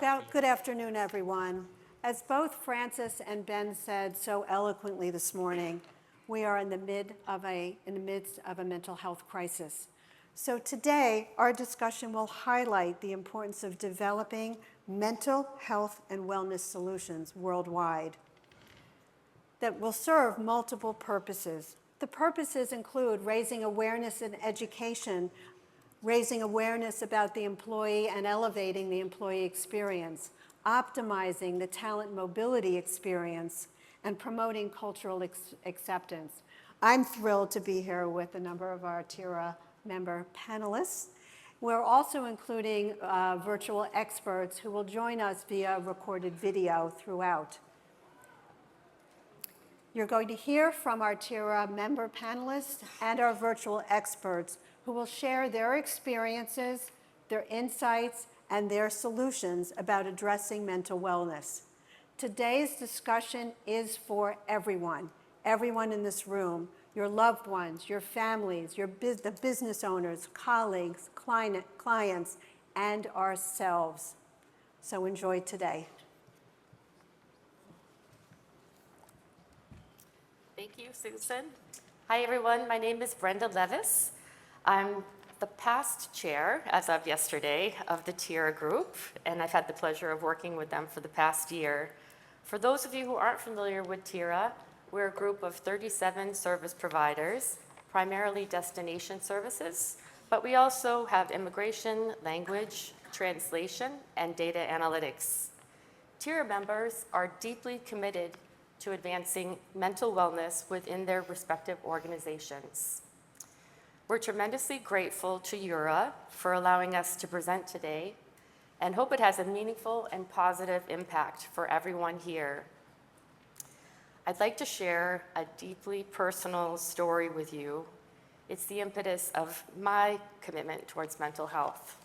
Good afternoon, everyone. As both Francis and Ben said so eloquently this morning, we are in the midst of a mental health crisis. So today, our discussion will highlight the importance of developing mental health and wellness solutions worldwide that will serve multiple purposes. The purposes include raising awareness and education, raising awareness about the employee and elevating the employee experience, optimizing the talent mobility experience, and promoting cultural acceptance. I'm thrilled to be here with a number of our TIRA member panelists. We're also including virtual experts who will join us via recorded video throughout. You're going to hear from our TIRA member panelists and our virtual experts who will share their experiences, their insights, and their solutions about addressing mental wellness. Today's discussion is for everyone in this room, your loved ones, your families, the business owners, colleagues, clients, and ourselves. So enjoy today. Thank you, Susan. Hi, everyone. My name is Brenda Levis. I'm the past chair, as of yesterday, of the TIRA group, and I've had the pleasure of working with them for the past year. For those of you who aren't familiar with TIRA, we're a group of 37 service providers, primarily destination services, but we also have immigration, language, translation, and data analytics. TIRA members are deeply committed to advancing mental wellness within their respective organizations. We're tremendously grateful to URA for allowing us to present today and hope it has a meaningful and positive impact for everyone here. I'd like to share a deeply personal story with you. It's the impetus of my commitment towards mental health.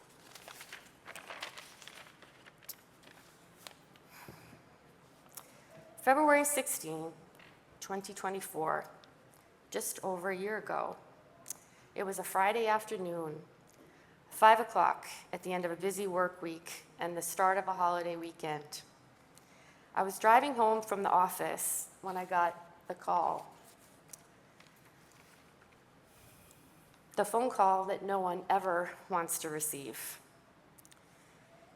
February 16, 2024, just over a year ago. It was a Friday afternoon, 5 o'clock at the end of a busy work week and the start of a holiday weekend. I was driving home from the office when I got the call. The phone call that no one ever wants to receive.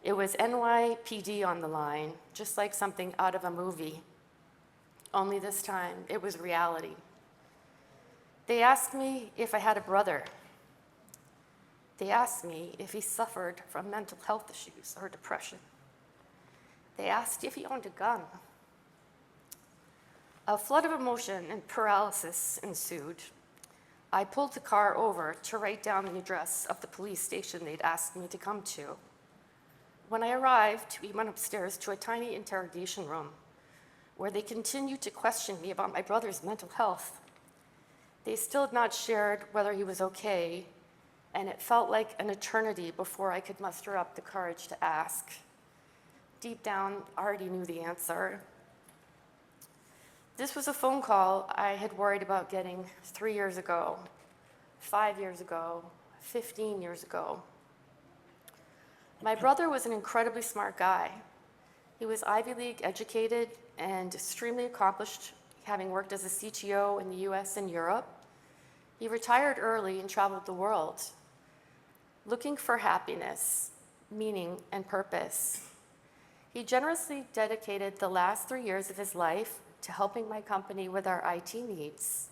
It was NYPD on the line, just like something out of a movie. Only this time, it was reality. They asked me if I had a brother. They asked me if he suffered from mental health issues or depression. They asked if he owned a gun. A flood of emotion and paralysis ensued. I pulled the car over to write down the address of the police station they'd asked me to come to. When I arrived, we went upstairs to a tiny interrogation room where they continued to question me about my brother's mental health. They still had not shared whether he was okay, and it felt like an eternity before I could muster up the courage to ask. Deep down, I already knew the answer. This was a phone call I had worried about getting 3 years ago, 5 years ago, 15 years ago. My brother was an incredibly smart guy. He was Ivy League educated and extremely accomplished, having worked as a CTO in the US and Europe. He retired early and traveled the world, looking for happiness, meaning, and purpose. He generously dedicated the last 3 years of his life to helping my company with our IT needs.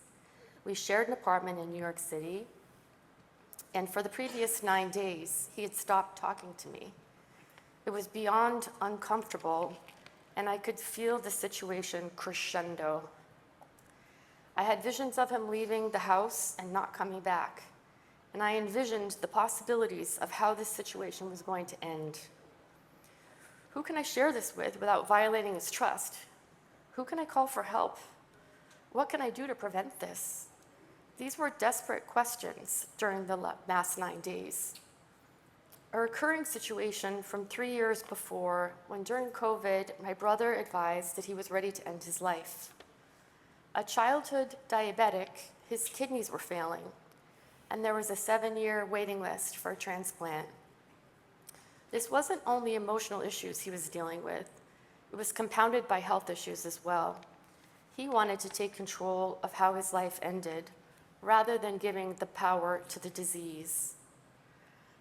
We shared an apartment in New York City, and for the previous 9 days, he had stopped talking to me. It was beyond uncomfortable, and I could feel the situation crescendo. I had visions of him leaving the house and not coming back, and I envisioned the possibilities of how this situation was going to end. Who can I share this with without violating his trust? Who can I call for help? What can I do to prevent this? These were desperate questions during the last 9 days. A recurring situation from 3 years before, when during COVID, my brother advised that he was ready to end his life. A childhood diabetic, his kidneys were failing, and there was a 7-year waiting list for a transplant. This wasn't only emotional issues he was dealing with, it was compounded by health issues as well. He wanted to take control of how his life ended, rather than giving the power to the disease.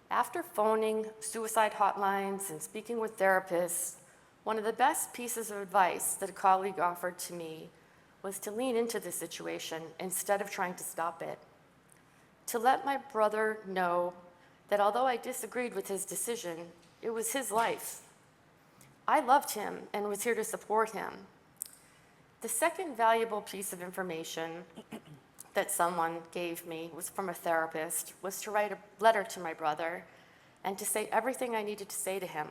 After phoning suicide hotlines and speaking with therapists, one of the best pieces of advice that a colleague offered to me was to lean into the situation instead of trying to stop it. To let my brother know that although I disagreed with his decision, it was his life. I loved him and was here to support him. The second valuable piece of information that someone gave me was from a therapist, was to write a letter to my brother and to say everything I needed to say to him.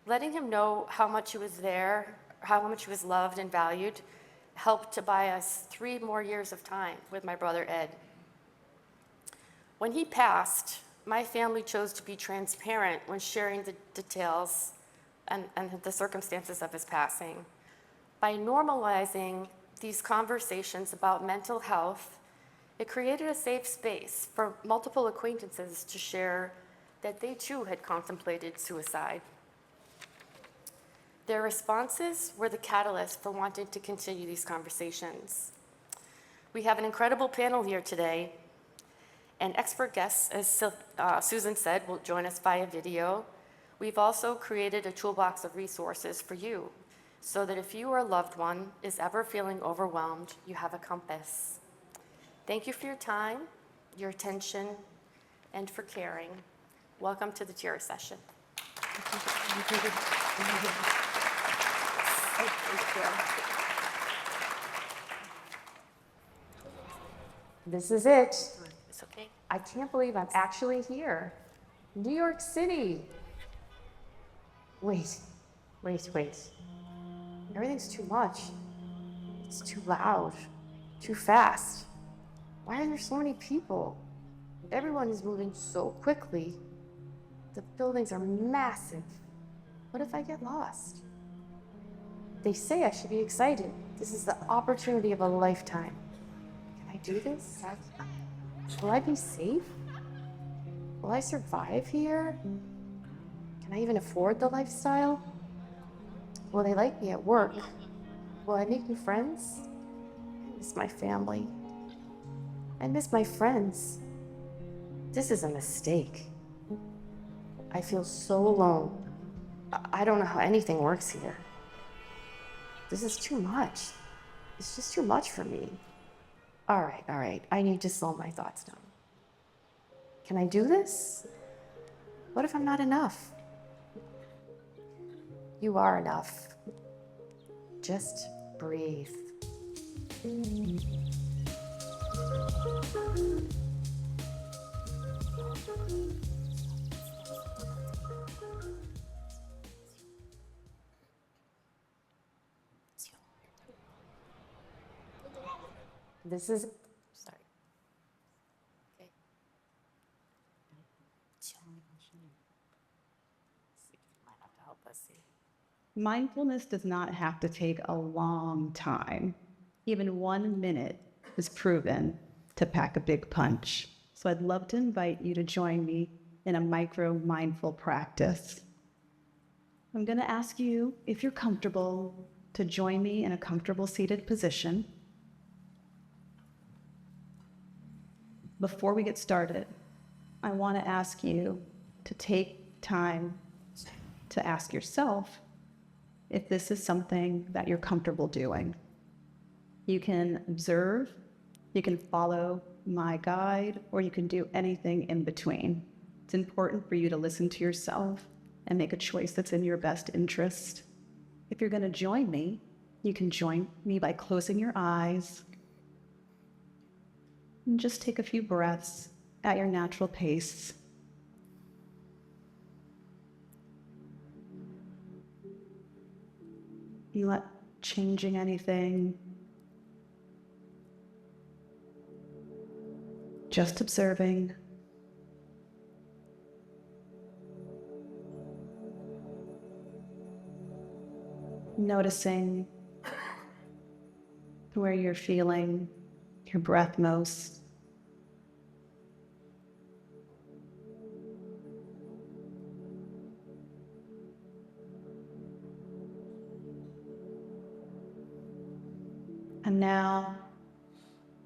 Letting him know how much he was there, how much he was loved and valued, helped to buy us 3 more years of time with my brother Ed. When he passed, my family chose to be transparent when sharing the details and the circumstances of his passing. By normalizing these conversations about mental health, it created a safe space for multiple acquaintances to share that they too had contemplated suicide. Their responses were the catalyst for wanting to continue these conversations. We have an incredible panel here today, and expert guests, as Susan said, will join us via video. We've also created a toolbox of resources for you, so that if you or a loved one is ever feeling overwhelmed, you have a compass. Thank you for your time, your attention, and for caring. Welcome to the Tira session. This is it. It's okay. I can't believe I'm actually here. New York City. Wait. Everything's too much. It's too loud, too fast. Why are there so many people? Everyone is moving so quickly. The buildings are massive. What if I get lost? They say I should be excited. This is the opportunity of a lifetime. Can I do this? Will I be safe? Will I survive here? Can I even afford the lifestyle? Will they like me at work? Will I make new friends? I miss my family. I miss my friends. This is a mistake. I feel so alone. I don't know how anything works here. This is too much. It's just too much for me. All right. I need to slow my thoughts down. Can I do this? What if I'm not enough? You are enough. Just breathe. This is Sorry. Okay. Might have to help us see. Mindfulness does not have to take a long time. Even 1 minute is proven to pack a big punch. So I'd love to invite you to join me in a micro mindful practice. I'm going to ask you, if you're comfortable, to join me in a comfortable seated position. Before we get started, I want to ask you to take time to ask yourself if this is something that you're comfortable doing. You can observe, you can follow my guide, or you can do anything in between. It's important for you to listen to yourself and make a choice that's in your best interest. If you're going to join me, you can join me by closing your eyes and just take a few breaths at your natural pace. You not changing anything, just observing. Noticing where you're feeling your breath most. And now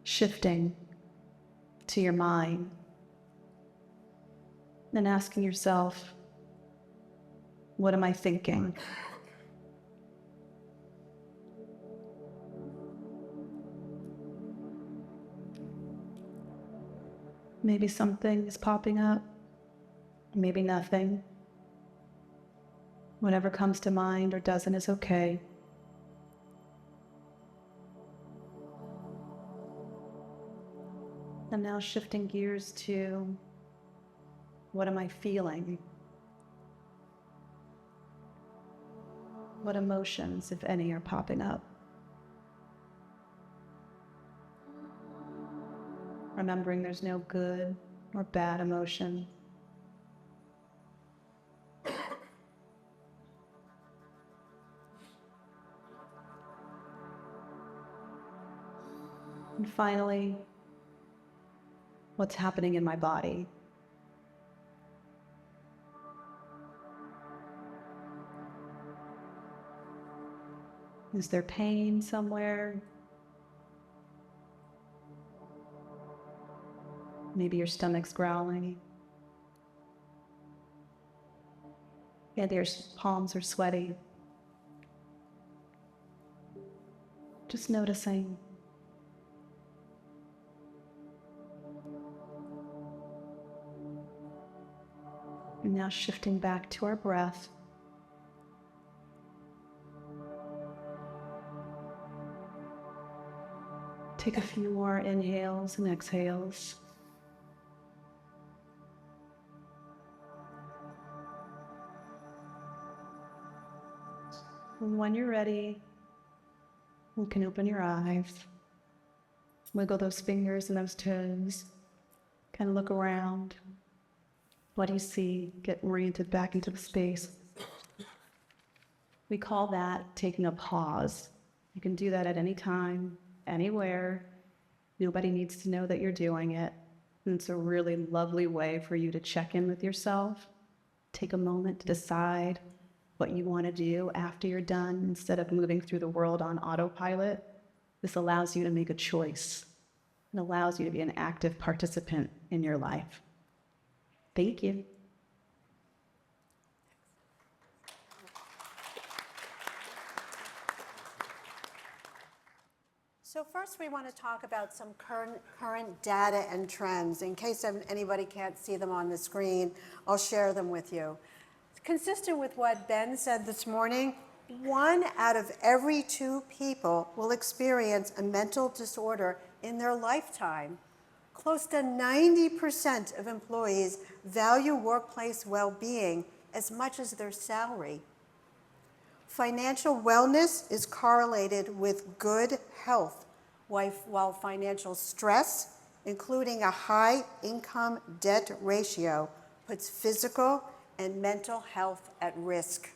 shifting to your mind and asking yourself, what am I thinking? Maybe something is popping up, maybe nothing. Whatever comes to mind or doesn't is okay. I'm now shifting gears to what am I feeling? What emotions, if any, are popping up? Remembering there's no good or bad emotion. And finally, what's happening in my body? Is there pain somewhere? Maybe your stomach's growling. Maybe your palms are sweaty. Just noticing. And now shifting back to our breath. Take a few more inhales and exhales. And when you're ready, you can open your eyes, wiggle those fingers and those toes, kind of look around. What do you see? Get oriented back into the space. We call that taking a pause. You can do that at any time, anywhere. Nobody needs to know that you're doing it. And it's a really lovely way for you to check in with yourself. Take a moment to decide what you want to do after you're done instead of moving through the world on autopilot. This allows you to make a choice and allows you to be an active participant in your life. Thank you. So first we want to talk about some current data and trends. In case anybody can't see them on the screen, I'll share them with you. Consistent with what Ben said this morning, 1 out of every 2 people will experience a mental disorder in their lifetime. Close to 90% of employees value workplace well-being as much as their salary. Financial wellness is correlated with good health, while financial stress, including a high income debt ratio, puts physical and mental health at risk.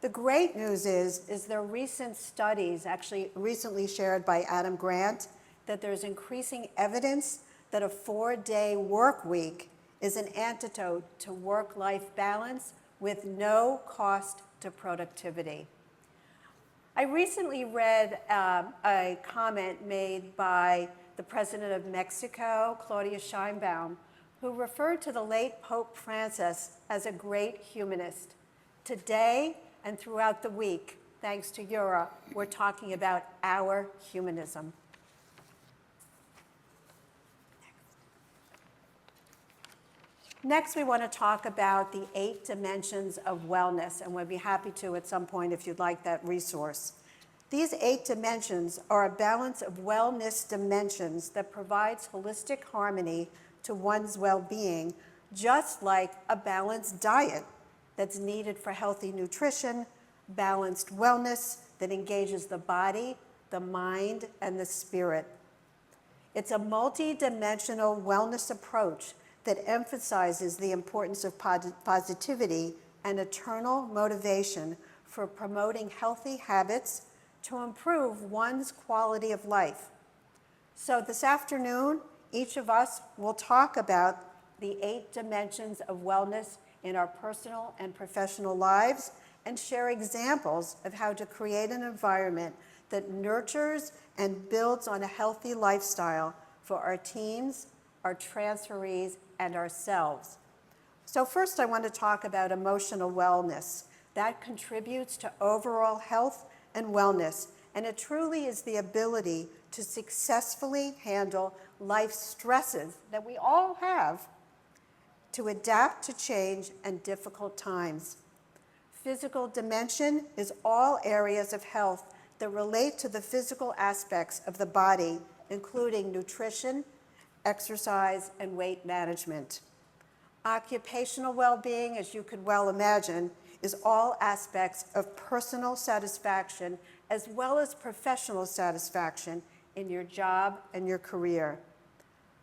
The great news is there are recent studies, actually recently shared by Adam Grant, that there's increasing evidence that a 4-day work week is an antidote to work-life balance with no cost to productivity. I recently read a comment made by the President of Mexico, Claudia Sheinbaum, who referred to the late Pope Francis as a great humanist. Today and throughout the week, thanks to Eura, we're talking about our humanism. Next, we want to talk about the 8 dimensions of wellness, and we'll be happy to at some point if you'd like that resource. These 8 dimensions are a balance of wellness dimensions that provides holistic harmony to one's well-being, just like a balanced diet that's needed for healthy nutrition, balanced wellness that engages the body, the mind, and the spirit. It's a multi-dimensional wellness approach that emphasizes the importance of positivity and eternal motivation for promoting healthy habits to improve one's quality of life. So this afternoon, each of us will talk about the 8 dimensions of wellness in our personal and professional lives and share examples of how to create an environment that nurtures and builds on a healthy lifestyle for our teams, our transferees, and ourselves. So first I want to talk about emotional wellness. That contributes to overall health and wellness, and it truly is the ability to successfully handle life's stresses that we all have, to adapt to change and difficult times. Physical dimension is all areas of health that relate to the physical aspects of the body, including nutrition, exercise, and weight management. Occupational well-being, as you could well imagine, is all aspects of personal satisfaction as well as professional satisfaction in your job and your career.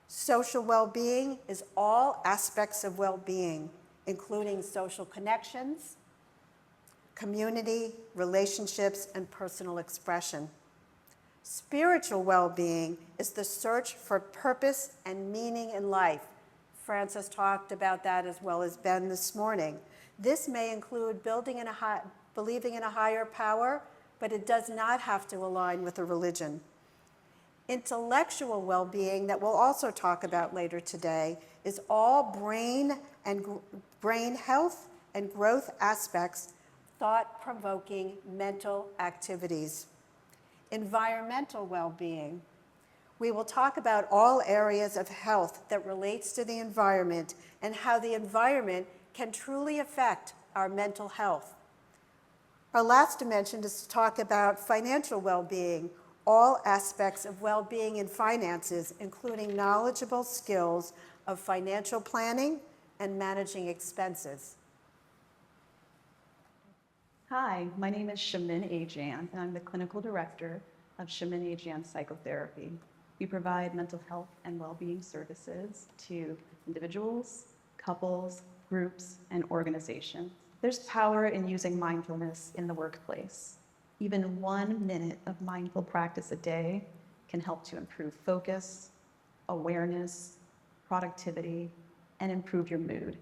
Social well-being is all aspects of well-being, including social connections, community, relationships, and personal expression. Spiritual well-being is the search for purpose and meaning in life. Frances talked about that as well as Ben this morning. This may include believing in a higher power, but it does not have to align with a religion. Intellectual well-being, that we'll also talk about later today, is all brain health and growth aspects, thought-provoking mental activities. Environmental well-being. We will talk about all areas of health that relates to the environment and how the environment can truly affect our mental health. Our last dimension is to talk about financial well-being, all aspects of well-being in finances, including knowledgeable skills of financial planning and managing expenses. Hi, my name is Shamin Ajan, and I'm the clinical director of Shamin Ajan Psychotherapy. We provide mental health and well-being services to individuals, couples, groups, and organizations. There's power in using mindfulness in the workplace. Even 1 minute of mindful practice a day can help to improve focus, awareness, productivity, and improve your mood.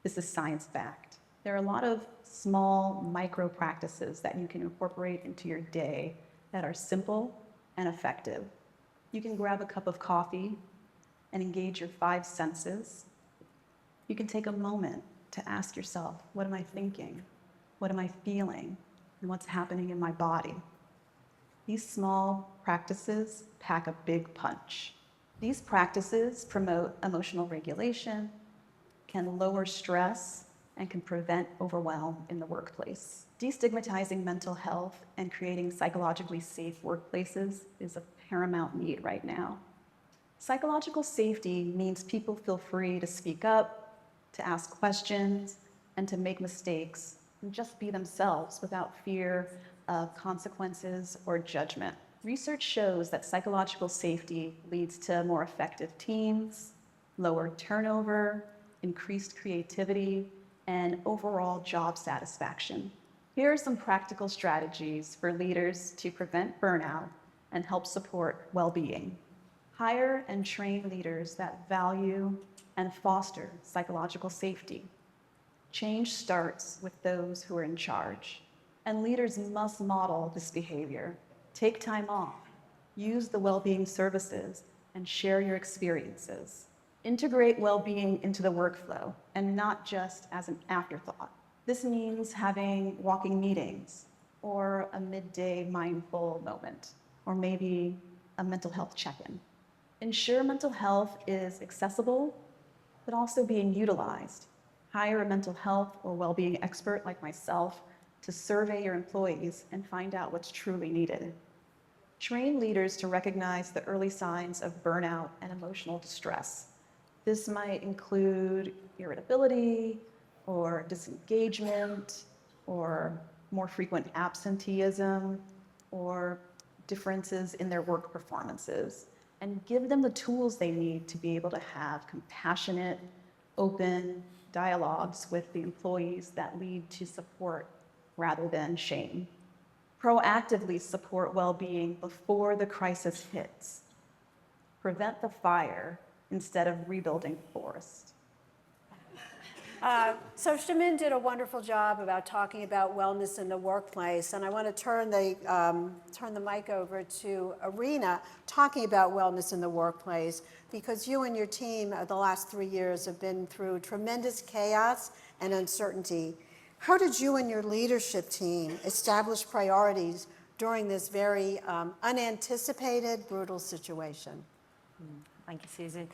This is science-backed. There are a lot of small micro practices that you can incorporate into your day that are simple and effective. You can grab a cup of coffee and engage your 5 senses. You can take a moment to ask yourself, what am I thinking? What am I feeling? And what's happening in my body? These small practices pack a big punch. These practices promote emotional regulation, can lower stress, and can prevent overwhelm in the workplace. Destigmatizing mental health and creating psychologically safe workplaces is a paramount need right now. Psychological safety means people feel free to speak up, to ask questions, and to make mistakes, and just be themselves without fear of consequences or judgment. Research shows that psychological safety leads to more effective teams, lower turnover, increased creativity, and overall job satisfaction. Here are some practical strategies for leaders to prevent burnout and help support well-being. Hire and train leaders that value and foster psychological safety. Change starts with those who are in charge, and leaders must model this behavior. Take time off, use the well-being services, and share your experiences. Integrate well-being into the workflow and not just as an afterthought. This means having walking meetings or a midday mindful moment, or maybe a mental health check-in. Ensure mental health is accessible, but also being utilized. Hire a mental health or well-being expert like myself to survey your employees and find out what's truly needed. Train leaders to recognize the early signs of burnout and emotional distress. This might include irritability or disengagement or more frequent absenteeism or differences in their work performances, and give them the tools they need to be able to have compassionate, open dialogues with the employees that lead to support rather than shame. Proactively support well-being before the crisis hits. Prevent the fire instead of rebuilding the forest. So Shamin did a wonderful job about talking about wellness in the workplace, and I want to turn the mic over to Irina, talking about wellness in the workplace, because you and your team the last 3 years have been through tremendous chaos and uncertainty. How did you and your leadership team establish priorities during this very unanticipated, brutal situation? Thank you, Susan.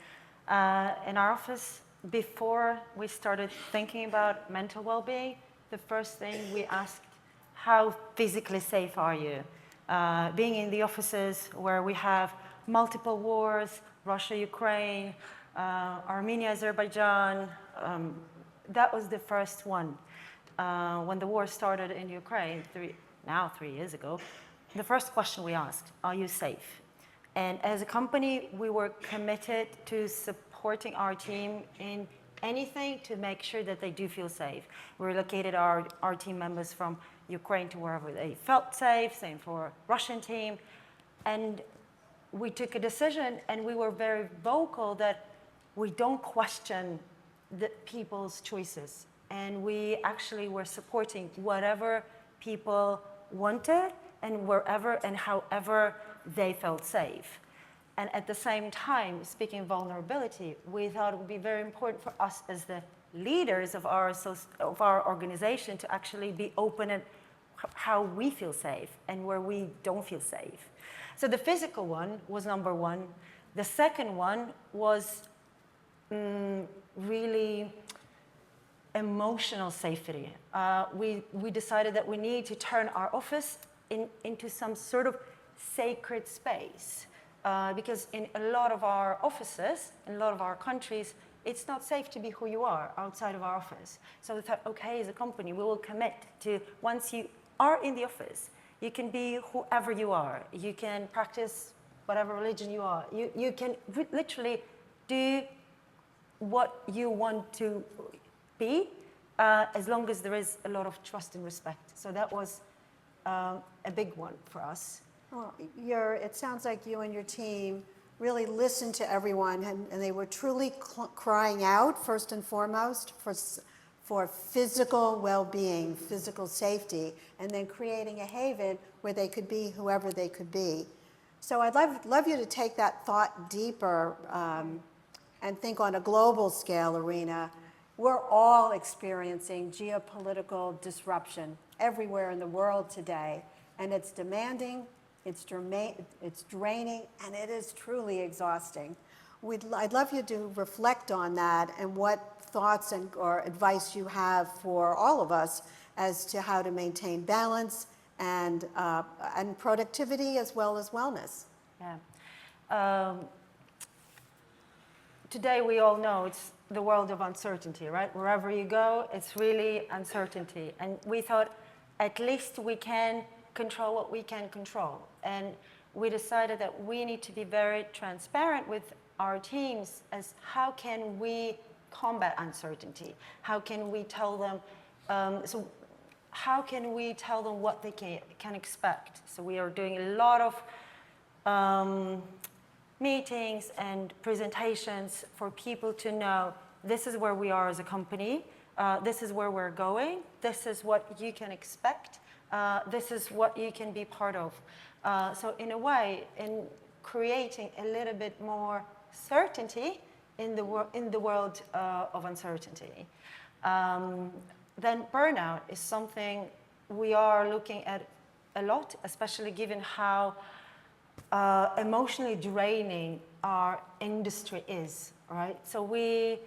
In our office, before we started thinking about mental well-being, the first thing we asked, how physically safe are you? Being in the offices where we have multiple wars, Russia, Ukraine, Armenia, Azerbaijan, that was the first one. When the war started in Ukraine, 3 years ago, the first question we asked, are you safe? And as a company, we were committed to supporting our team in anything to make sure that they do feel safe. We relocated our team members from Ukraine to wherever they felt safe, same for Russian team. And we took a decision, and we were very vocal that we don't question the people's choices. And we actually were supporting whatever people wanted and wherever and however they felt safe. And at the same time, speaking of vulnerability, we thought it would be very important for us as the leaders of our organization to actually be open at how we feel safe and where we don't feel safe. So the physical one was number one. The second one was really emotional safety. We decided that we need to turn our office into some sort of sacred space. Because in a lot of our offices, in a lot of our countries, it's not safe to be who you are outside of our office. So we thought, okay, as a company, we will commit to, once you are in the office, you can be whoever you are. You can practice whatever religion you are. You can literally do what you want to be, as long as there is a lot of trust and respect. So that was a big one for us. Well, it sounds like you and your team really listened to everyone, and they were truly crying out, first and foremost, for physical well-being, physical safety, and then creating a haven where they could be whoever they could be. So I'd love you to take that thought deeper and think on a global scale, Irina. We're all experiencing geopolitical disruption everywhere in the world today, and it's demanding, it's draining, and it is truly exhausting. I'd love you to reflect on that and what thoughts or advice you have for all of us as to how to maintain balance and productivity as well as wellness. Yeah. Today we all know it's the world of uncertainty, right? Wherever you go, it's really uncertainty. And we thought at least we can control what we can control. And we decided that we need to be very transparent with our teams as how can we combat uncertainty? How can we tell them, how can we tell them what they can expect? So we are doing a lot of meetings and presentations for people to know this is where we are as a company, this is where we're going, this is what you can expect, this is what you can be part of. So in a way, in creating a little bit more certainty in the world of uncertainty. Then burnout is something we are looking at a lot, especially given how emotionally draining our industry is, right? So we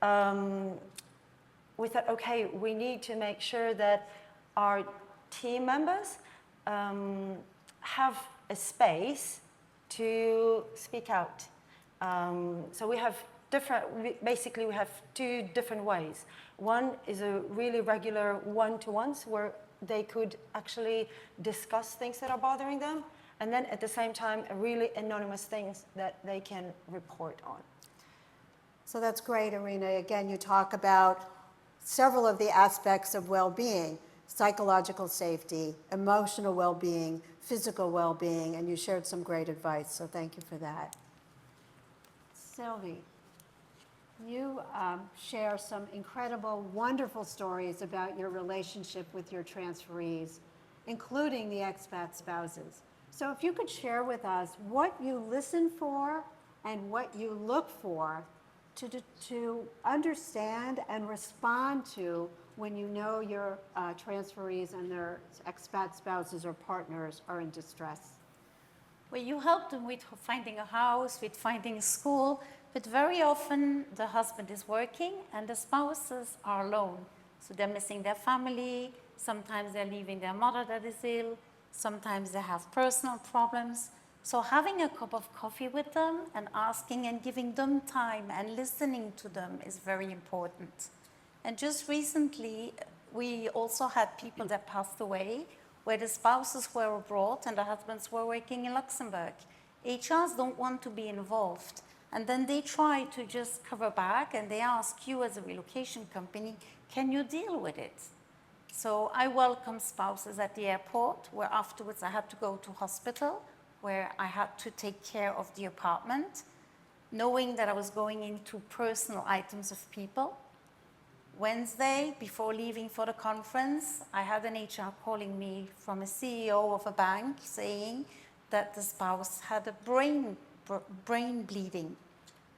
thought, okay, we need to make sure that our team members have a space to speak out. So we have basically we have two different ways. One is a really regular one-to-ones where they could actually discuss things that are bothering them, and then at the same time, really anonymous things that they can report on. So that's great, Irina. Again, you talk about several of the aspects of well-being: psychological safety, emotional well-being, physical well-being, and you shared some great advice, so thank you for that. Sylvie. You share some incredible, wonderful stories about your relationship with your transferees, including the expat spouses. So if you could share with us what you listen for and what you look for to understand and respond to when you know your transferees and their expat spouses or partners are in distress. Well, you help them with finding a house, with finding a school, but very often the husband is working and the spouses are alone. So they're missing their family, sometimes they're leaving their mother that is ill, sometimes they have personal problems. So having a cup of coffee with them and asking and giving them time and listening to them is very important. And just recently, we also had people that passed away where the spouses were abroad and the husbands were working in Luxembourg. HRs don't want to be involved. And then they try to just cover back and they ask you as a relocation company, can you deal with it? So I welcome spouses at the airport where afterwards I had to go to hospital where I had to take care of the apartment, knowing that I was going into personal items of people. Wednesday, before leaving for the conference, I had an HR calling me from a CEO of a bank saying that the spouse had a brain bleeding.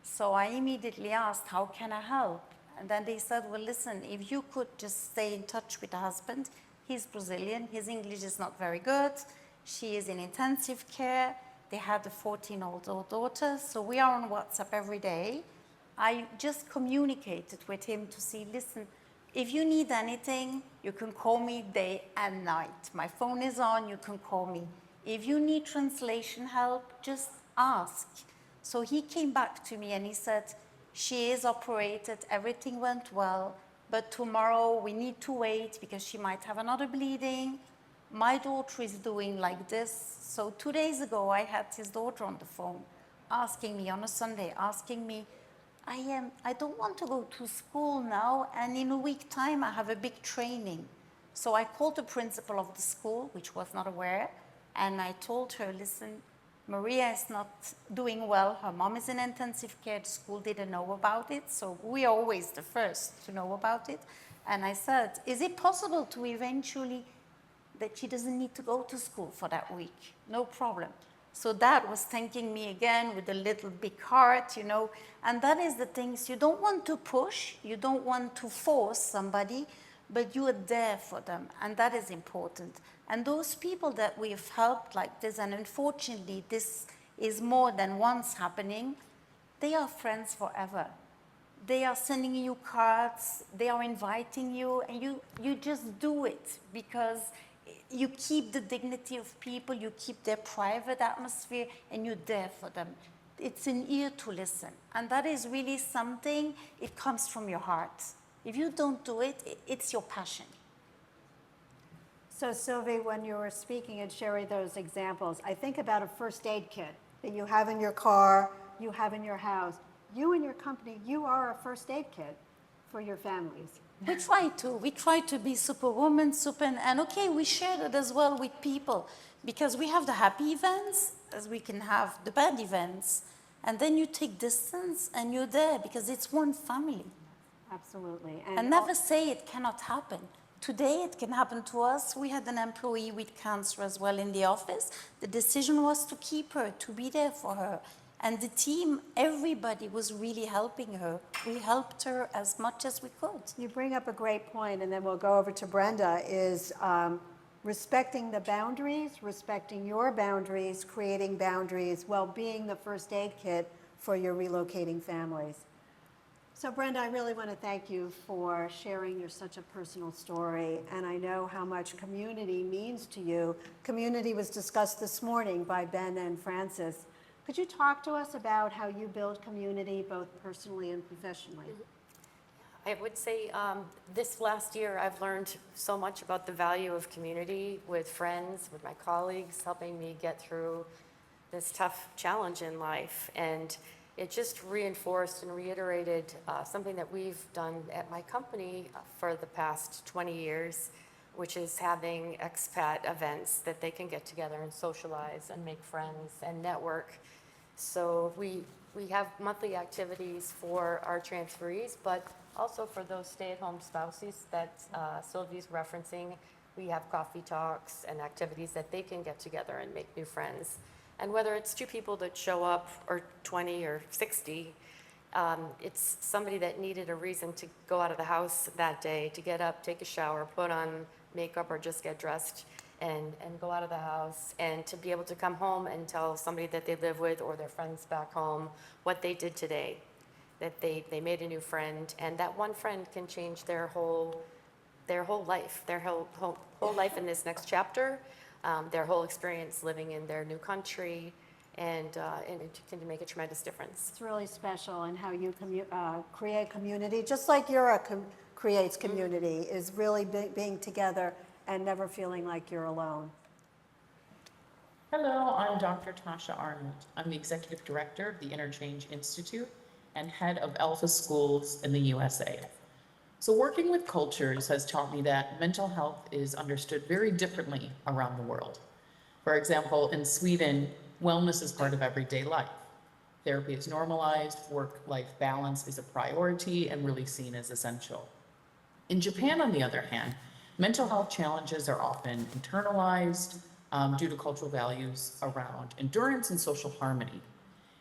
So I immediately asked, how can I help? And then they said, well, listen, if you could just stay in touch with the husband, he's Brazilian, his English is not very good, she is in intensive care, they had a 14-year-old daughter, so we are on WhatsApp every day. I just communicated with him to see, listen, if you need anything, you can call me day and night. My phone is on, you can call me. If you need translation help, just ask. So he came back to me and he said, she is operated, everything went well, but tomorrow we need to wait because she might have another bleeding. My daughter is doing like this. So 2 days ago, I had his daughter on the phone asking me on a Sunday, asking me, I don't want to go to school now, and in a week time I have a big training. So I called the principal of the school, which was not aware, and I told her, listen, Maria is not doing well, her mom is in intensive care, the school didn't know about it, so we are always the first to know about it. And I said, is it possible to eventually, that she doesn't need to go to school for that week? No problem. So Dad was thanking me again with a little big heart, you know, and that is the things you don't want to push, you don't want to force somebody, but you are there for them, and that is important. And those people that we've helped like this, and unfortunately this is more than once happening, they are friends forever. They are sending you cards, they are inviting you, and you just do it because you keep the dignity of people, you keep their private atmosphere, and you're there for them. It's an ear to listen. And that is really something, it comes from your heart. If you don't do it, it's your passion. So Sylvie, when you were speaking and sharing those examples, I think about a first aid kit that you have in your car, you have in your house. You and your company, you are a first aid kit for your families. We try to be superwoman, and okay, we share that as well with people because we have the happy events as we can have the bad events. And then you take distance and you're there because it's one family. Absolutely. And never say it cannot happen. Today it can happen to us. We had an employee with cancer as well in the office. The decision was to keep her, to be there for her. And the team, everybody was really helping her. We helped her as much as we could. You bring up a great point, and then we'll go over to Brenda, is respecting the boundaries, respecting your boundaries, creating boundaries, while being the first aid kit for your relocating families. So Brenda, I really want to thank you for sharing your such a personal story, and I know how much community means to you. Community was discussed this morning by Ben and Francis. Could you talk to us about how you build community both personally and professionally? I would say this last year I've learned so much about the value of community with friends, with my colleagues, helping me get through this tough challenge in life. And it just reinforced and reiterated something that we've done at my company for the past 20 years, which is having expat events that they can get together and socialize and make friends and network. So we have monthly activities for our transferees, but also for those stay-at-home spouses that Sylvie's referencing. We have coffee talks and activities that they can get together and make new friends. And whether it's 2 people that show up, or 20 or 60, it's somebody that needed a reason to go out of the house that day, to get up, take a shower, put on makeup, or just get dressed and go out of the house, and to be able to come home and tell somebody that they live with or their friends back home what they did today, that they made a new friend, and that one friend can change their whole life, their whole life in this next chapter, their whole experience living in their new country, and it can make a tremendous difference. It's really special, and how you create community, just like Yura creates community, is really being together and never feeling like you're alone. Hello, I'm Dr. Tasha Arnold. I'm the Executive Director of the Interchange Institute and head of Alpha Schools in the USA. So working with cultures has taught me that mental health is understood very differently around the world. For example, in Sweden, wellness is part of everyday life. Therapy is normalized, work-life balance is a priority and really seen as essential. In Japan, on the other hand, mental health challenges are often internalized due to cultural values around endurance and social harmony.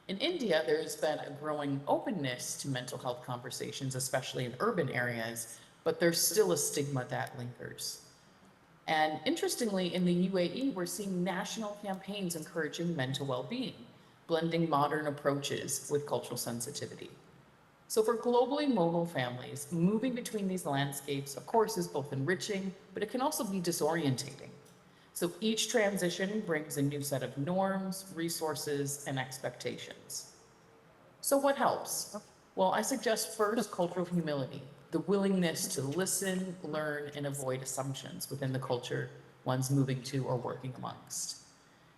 In India, there's been a growing openness to mental health conversations, especially in urban areas, but there's still a stigma that lingers. And interestingly, in the UAE, we're seeing national campaigns encouraging mental well-being, blending modern approaches with cultural sensitivity. So for globally mobile families, moving between these landscapes, of course, is both enriching, but it can also be disorientating. So each transition brings a new set of norms, resources, and expectations. So what helps? Well, I suggest first cultural humility, the willingness to listen, learn, and avoid assumptions within the culture one's moving to or working amongst.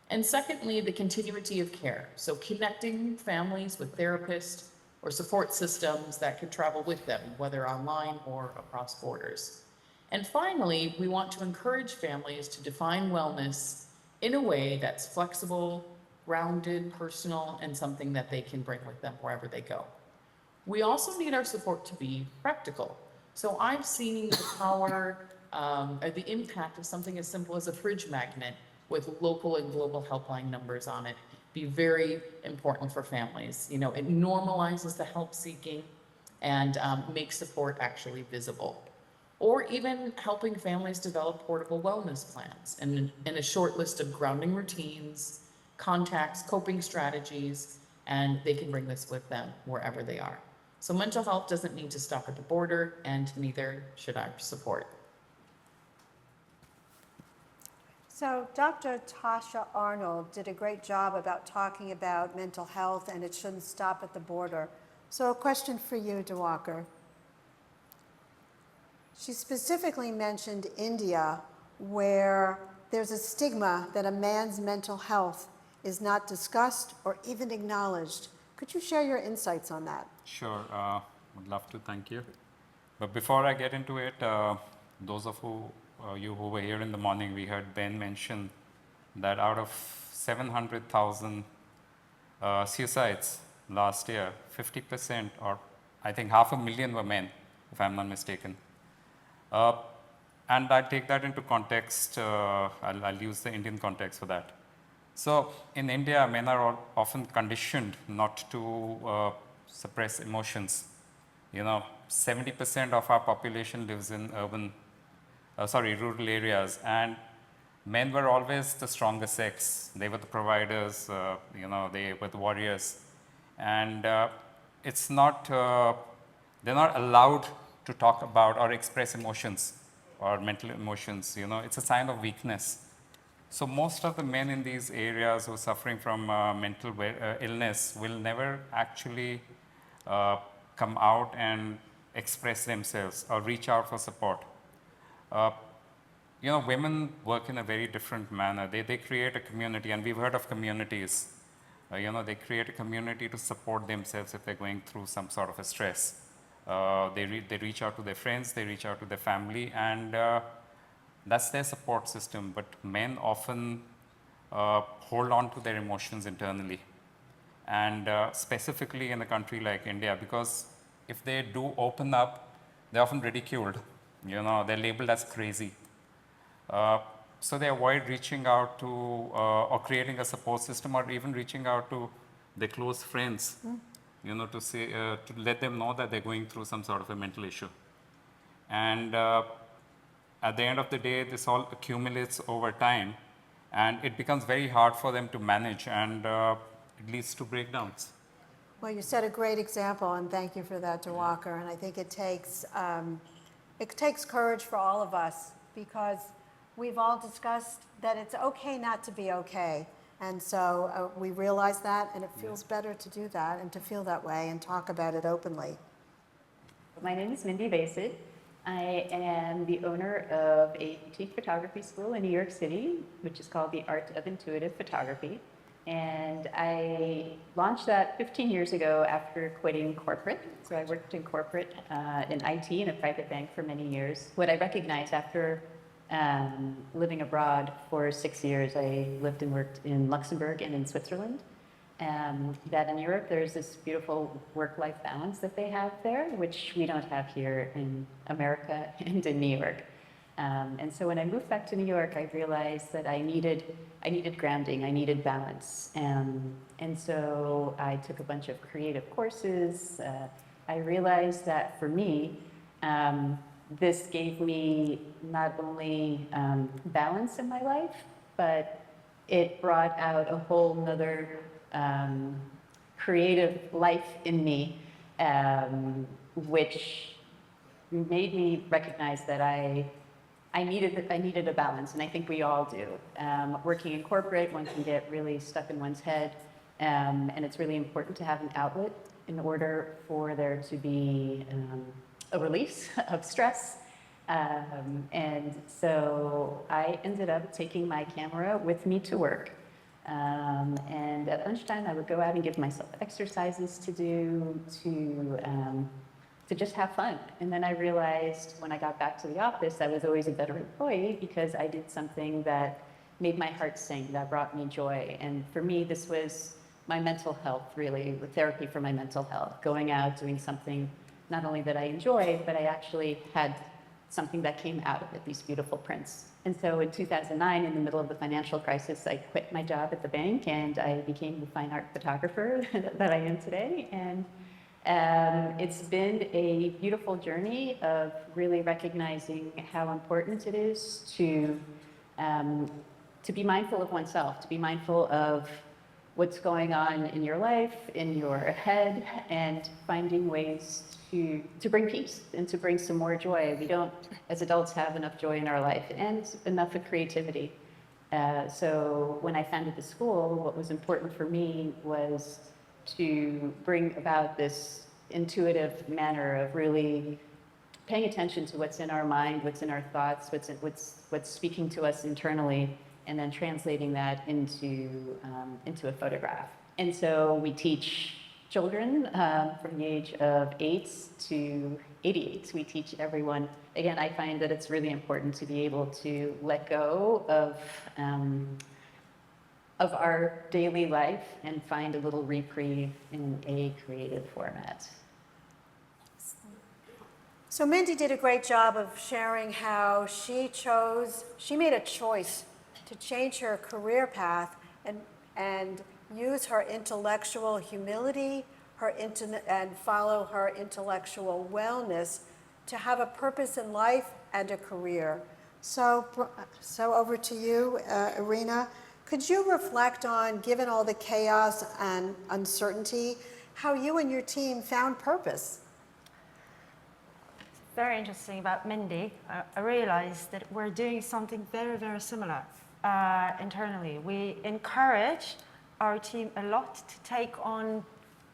And secondly, the continuity of care. So connecting families with therapists or support systems that could travel with them, whether online or across borders. And finally, we want to encourage families to define wellness in a way that's flexible, grounded, personal, and something that they can bring with them wherever they go. We also need our support to be practical. So I've seen the power or the impact of something as simple as a fridge magnet with local and global helpline numbers on it be very important for families. You know, it normalizes the help seeking and makes support actually visible. Or even helping families develop portable wellness plans and a short list of grounding routines, contacts, coping strategies, and they can bring this with them wherever they are. So mental health doesn't need to stop at the border, and neither should our support. So Dr. Tasha Arnold did a great job about talking about mental health, and it shouldn't stop at the border. So a question for you, Diwakar. She specifically mentioned India, where there's a stigma that a man's mental health is not discussed or even acknowledged. Could you share your insights on that? Sure, would love to, thank you. But before I get into it, those of you who were here in the morning, we heard Ben mention that out of 700,000 suicides last year, 50%, or I think 500,000 were men, if I'm not mistaken. And I take that into context, I'll use the Indian context for that. So in India, men are often conditioned not to suppress emotions. You know, 70% of our population lives in rural areas, and men were always the stronger sex. They were the providers, you know, they were the warriors. And it's not, they're not allowed to talk about or express emotions or mental emotions, you know, it's a sign of weakness. So most of the men in these areas who are suffering from mental illness will never actually come out and express themselves or reach out for support. You know, women work in a very different manner. They create a community, and we've heard of communities. You know, they create a community to support themselves if they're going through some sort of a stress. They reach out to their friends, they reach out to their family, and that's their support system. But men often hold on to their emotions internally. and specifically in a country like India, because if they do open up, they're often ridiculed. They're labeled as crazy. So they avoid reaching out to or creating a support system, or even reaching out to their close friends, to say to let them know that they're going through some sort of a mental issue. And at the end of the day, this all accumulates over time, and it becomes very hard for them to manage, and it leads to breakdowns. Well, you set a great example, and thank you for that, Diwakar. And I think it takes courage for all of us, because we've all discussed that it's okay not to be okay. And so we realize that, and it feels better to do that and to feel that way and talk about it openly. My name is Mindy Basid. I am the owner of a boutique photography school in New York City, which is called the Art of Intuitive Photography. And I launched that 15 years ago after quitting corporate. So I worked in corporate, in IT in a private bank for many years. What I recognized after living abroad for 6 years, I lived and worked in Luxembourg and in Switzerland. That in Europe, there's this beautiful work-life balance that they have there, which we don't have here in America and in New York. And so when I moved back to New York, I realized that I needed grounding, I needed balance. And so I took a bunch of creative courses. I realized that for me, this gave me not only balance in my life, but it brought out a whole nother creative life in me, which made me recognize that I needed a balance, and I think we all do. Working in corporate, one can get really stuck in one's head, and it's really important to have an outlet in order for there to be a release of stress. And so I ended up taking my camera with me to work. And at lunchtime, I would go out and give myself exercises to do, to just have fun. And then I realized when I got back to the office, I was always a better employee because I did something that made my heart sing, that brought me joy. And for me, this was my mental health, really, with therapy for my mental health, going out, doing something not only that I enjoyed, but I actually had something that came out of it, these beautiful prints. And so in 2009, in the middle of the financial crisis, I quit my job at the bank and I became the fine art photographer that I am today. And it's been a beautiful journey of really recognizing how important it is to be mindful of oneself, to be mindful of what's going on in your life, in your head, and finding ways to bring peace and to bring some more joy. We don't, as adults, have enough joy in our life and enough of creativity. So when I founded the school, what was important for me was to bring about this intuitive manner of really paying attention to what's in our mind, what's in our thoughts, what's speaking to us internally, and then translating that into a photograph. And so we teach children from the age of 8 to 88. We teach everyone. Again, I find that it's really important to be able to let go of our daily life and find a little reprieve in a creative format. So Mindy did a great job of sharing how she made a choice to change her career path and use her intellectual humility, and follow her intellectual wellness to have a purpose in life and a career. So over to you, Irina. Could you reflect on, given all the chaos and uncertainty, how you and your team found purpose? Very interesting about Mindy. I realized that we're doing something very, very similar internally. We encourage our team a lot to take on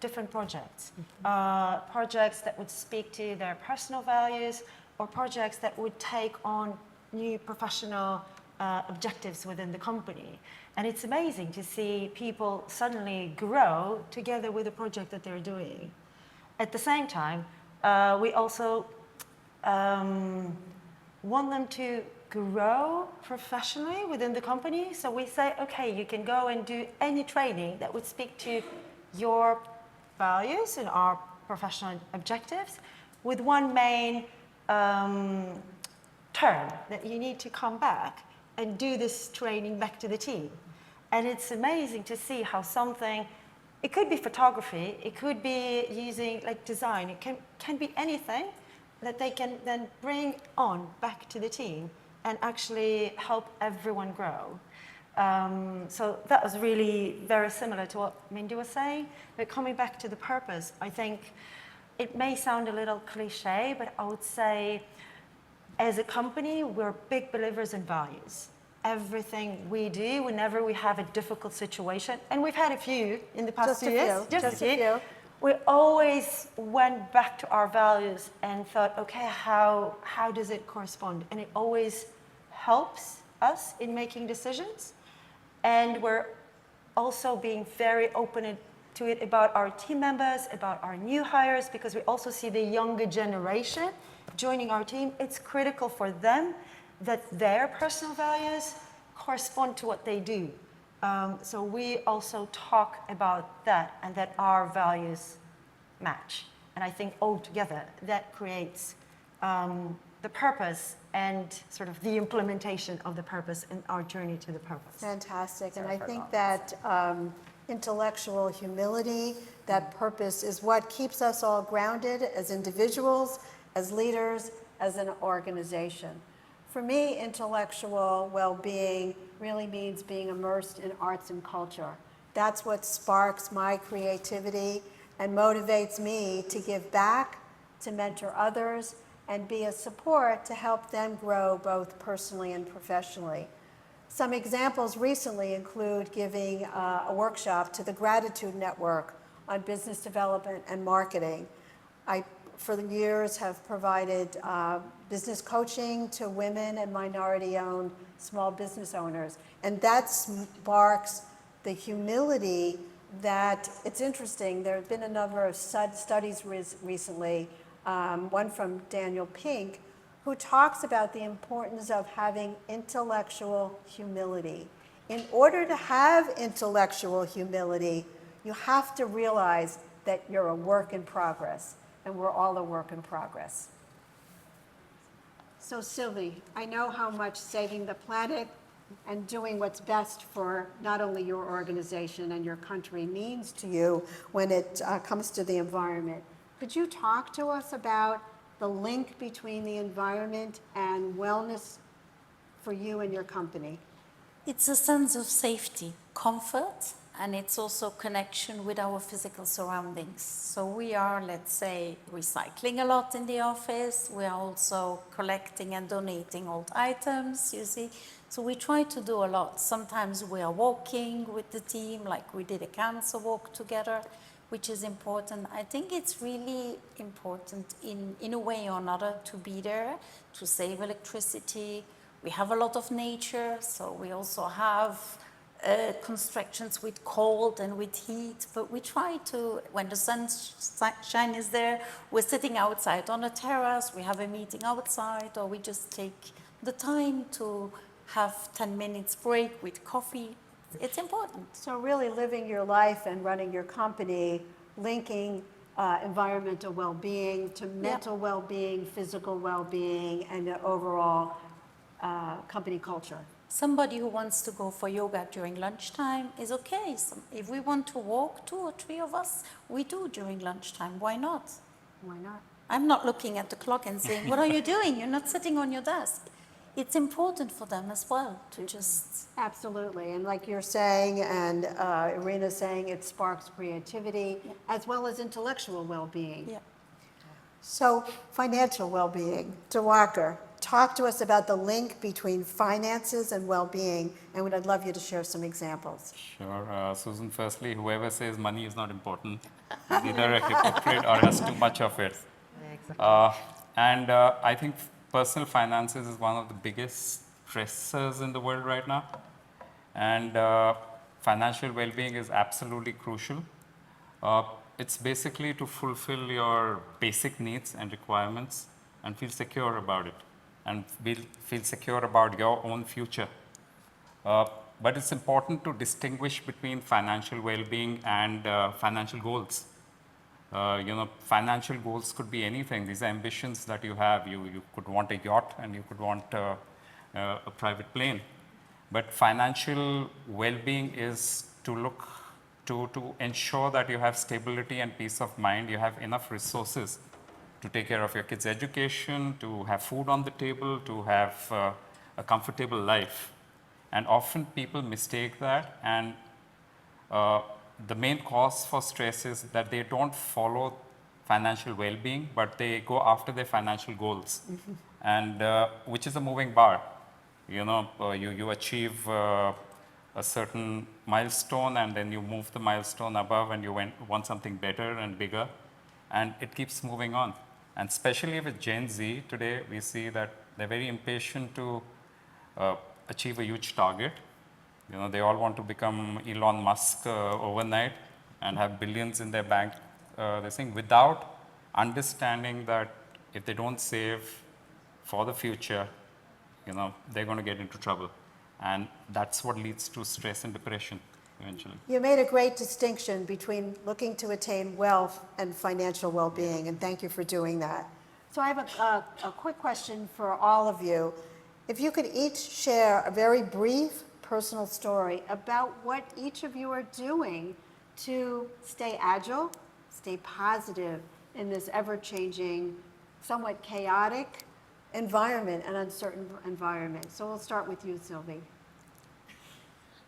different projects, projects that would speak to their personal values, or projects that would take on new professional objectives within the company. And it's amazing to see people suddenly grow together with a project that they're doing. At the same time, we also want them to grow professionally within the company. So we say, okay, you can go and do any training that would speak to your values and our professional objectives with one main term, that you need to come back and do this training back to the team. And it's amazing to see how something, it could be photography, it could be using like design, it can be anything that they can then bring on back to the team and actually help everyone grow. So that was really very similar to what Mindy was saying, but coming back to the purpose, I think it may sound a little cliche, but I would say as a company, we're big believers in values. Everything we do, whenever we have a difficult situation, and we've had a few in the past 2 years, just a few. we always went back to our values and thought, okay, how does it correspond? And it always helps us in making decisions. And we're also being very open to it about our team members, about our new hires, because we also see the younger generation joining our team. It's critical for them that their personal values correspond to what they do. So we also talk about that and that our values match. And I think altogether that creates the purpose and sort of the implementation of the purpose in our journey to the purpose. Fantastic. And I think that intellectual humility, that purpose is what keeps us all grounded as individuals, as leaders, as an organization. For me, intellectual well-being really means being immersed in arts and culture. That's what sparks my creativity and motivates me to give back, to mentor others, and be a support to help them grow both personally and professionally. Some examples recently include giving a workshop to the Gratitude Network on business development and marketing. I, for the years, have provided business coaching to women and minority-owned small business owners. And that sparks the humility that, it's interesting, there have been a number of studies recently, one from Daniel Pink, who talks about the importance of having intellectual humility. In order to have intellectual humility, you have to realize that you're a work in progress, and we're all a work in progress. So Sylvie, I know how much saving the planet and doing what's best for not only your organization and your country means to you when it comes to the environment. Could you talk to us about the link between the environment and wellness for you and your company? It's a sense of safety, comfort, and it's also connection with our physical surroundings. So we are, let's say, recycling a lot in the office. We are also collecting and donating old items, you see. So we try to do a lot. Sometimes we are walking with the team, like we did a cancer walk together, which is important. I think it's really important in a way or another to be there, to save electricity. We have a lot of nature, so we also have constrictions with cold and with heat, but we try to, when the sunshine is there, we're sitting outside on a terrace, we have a meeting outside, or we just take the time to have 10 minutes break with coffee. It's important. So really living your life and running your company, linking environmental well-being to mental well-being, physical well-being, and the overall company culture. Somebody who wants to go for yoga during lunchtime is okay. If we want to walk, 2 or 3 of us, we do during lunchtime. Why not? Why not? I'm not looking at the clock and saying, what are you doing? You're not sitting on your desk. It's important for them as well to just... Absolutely, and like you're saying, and Irina's saying, it sparks creativity as well as intellectual well-being. Yeah. So financial well-being, Diwakar, talk to us about the link between finances and well-being, and I'd love you to share some examples. Sure. Susan, firstly, whoever says money is not important is either a hypocrite or has too much of it. I think personal finances is one of the biggest stressors in the world right now. And financial well-being is absolutely crucial. It's basically to fulfill your basic needs and requirements and feel secure about it and feel secure about your own future. but it's important to distinguish between financial well-being and financial goals. Financial goals could be anything. These are ambitions that you have. You could want a yacht and you could want a private plane. But financial well-being is to look to ensure that you have stability and peace of mind. You have enough resources to take care of your kids' education, to have food on the table, to have a comfortable life. And often people mistake that, and the main cause for stress is that they don't follow financial well-being, but they go after their financial goals, and which is a moving bar. You achieve a certain milestone, and then you move the milestone above, and you want something better and bigger, and it keeps moving on. And especially with Gen Z today, we see that they're very impatient to achieve a huge target. They all want to become Elon Musk overnight and have billions in their bank, without understanding that if they don't save for the future, they're going to get into trouble. And that's what leads to stress and depression eventually. You made a great distinction between looking to attain wealth and financial well-being, and thank you for doing that. So I have a quick question for all of you. If you could each share a very brief personal story about what each of you are doing to stay agile, stay positive in this ever-changing, somewhat chaotic environment, an uncertain environment. So we'll start with you, Sylvie.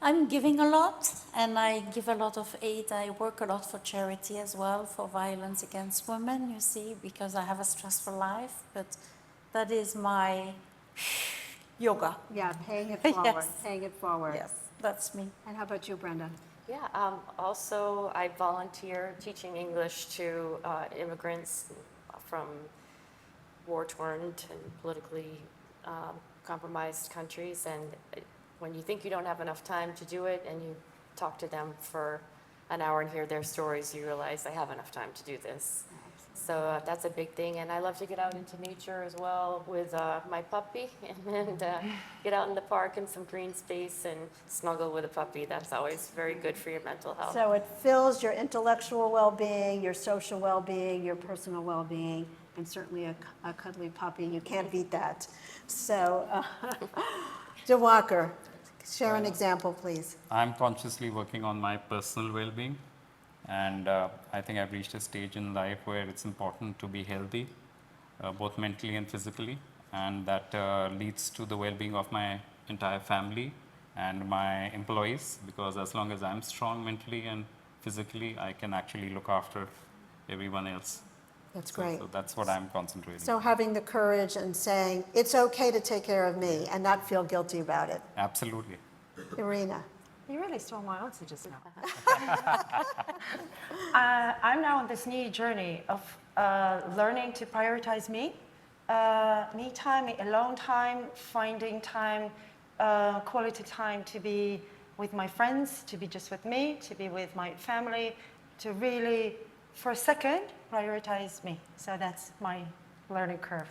I'm giving a lot, and I give a lot of aid. I work a lot for charity as well, for violence against women, you see, because I have a stressful life, but that is my yoga. Yeah, paying it forward, Yes. paying it forward. Yes, that's me. And how about you, Brenda? Yeah, also I volunteer teaching English to immigrants from war-torn and politically compromised countries. And when you think you don't have enough time to do it and you talk to them for an hour and hear their stories, you realize I have enough time to do this. So that's a big thing. And I love to get out into nature as well with my puppy and get out in the park in some green space and snuggle with a puppy. That's always very good for your mental health. So it fills your intellectual well-being, your social well-being, your personal well-being, and certainly a cuddly puppy. You can't beat that. So, Diwakar, share an example, please. I'm consciously working on my personal well-being, and I think I've reached a stage in life where it's important to be healthy, both mentally and physically, and that leads to the well-being of my entire family and my employees, because as long as I'm strong mentally and physically, I can actually look after everyone else. That's great. So that's what I'm concentrating. So having the courage and saying, it's okay to take care of me and not feel guilty about it. Absolutely. Irina. You really stole my answer just now. I'm now on this new journey of learning to prioritize me time, alone time, finding time, quality time to be with my friends, to be just with me, to be with my family, to really, for a second, prioritize me. So that's my learning curve.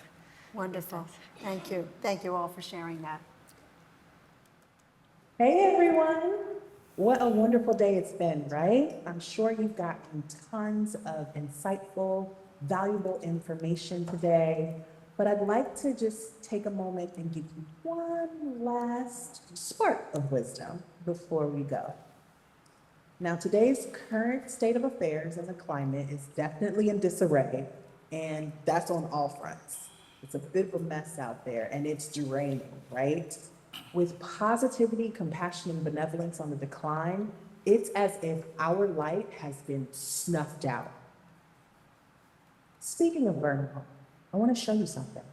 Wonderful. Thank you. Thank you all for sharing that. Hey everyone! What a wonderful day it's been, right? I'm sure you've gotten tons of insightful, valuable information today, but I'd like to just take a moment and give you one last spark of wisdom before we go. Now, today's current state of affairs and the climate is definitely in disarray, and that's on all fronts. It's a bit of a mess out there, and it's draining, right? With positivity, compassion, and benevolence on the decline, it's as if our light has been snuffed out. Speaking of burnout, I want to show you something.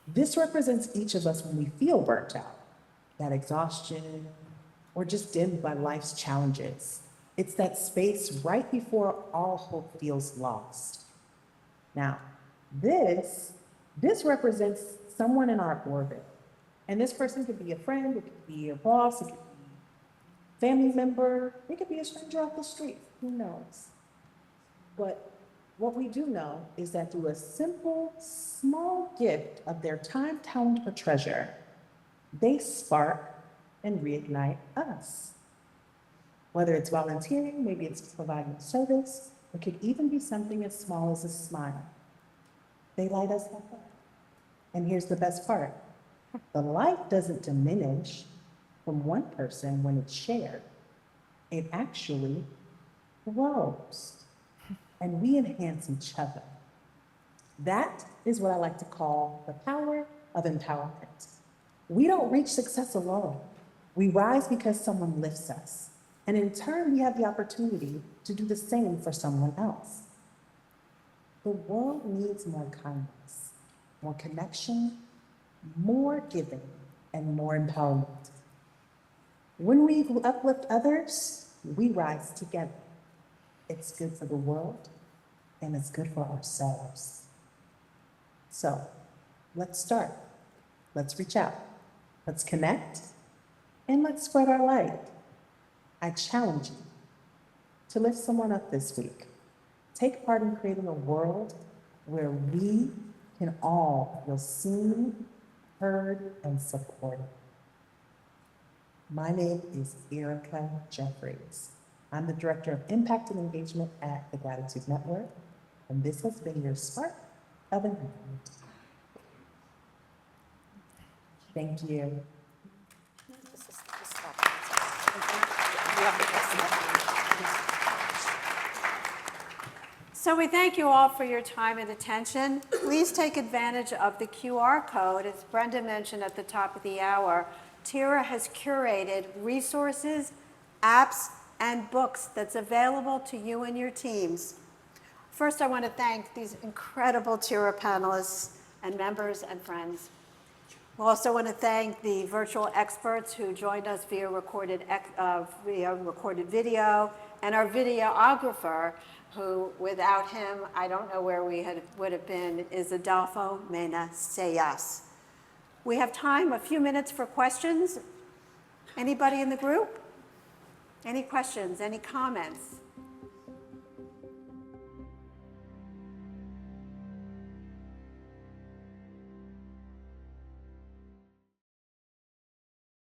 This represents each of us when we feel burnt out, that exhaustion, or just dimmed by life's challenges. It's that space right before all hope feels lost. Now, this represents someone in our orbit. And this person could be a friend, it could be a boss, it could be a family member, it could be a stranger off the street, who knows? But what we do know is that through a simple, small gift of their time, talent, or treasure, they spark and reignite us. Whether it's volunteering, maybe it's providing a service, it could even be something as small as a smile. They light us up. And here's the best part. The light doesn't diminish from one person when it's shared. It actually grows. And we enhance each other. That is what I like to call the power of empowerment. We don't reach success alone. We rise because someone lifts us. And in turn, we have the opportunity to do the same for someone else. The world needs more kindness, more connection, more giving, and more empowerment. When we uplift others, we rise together. It's good for the world, and it's good for ourselves. So, let's start. Let's reach out. Let's connect, and let's spread our light. I challenge you to lift someone up this week. Take part in creating a world where we can all feel seen, heard, and supported. My name is Erica Jeffries. I'm the Director of Impact and Engagement at the Gratitude Network, and this has been your Spark of Enlightenment. Thank you. So we thank you all for your time and attention. Please take advantage of the QR code. As Brenda mentioned at the top of the hour, Tira has curated resources, apps, and books that's available to you and your teams. First, I want to thank these incredible Tira panelists and members and friends. We also want to thank the virtual experts who joined us via recorded video, and our videographer, who without him, I don't know where we would have been, is Adolfo Mena Sayas. We have time, a few minutes for questions. Anybody in the group? Any questions, any comments?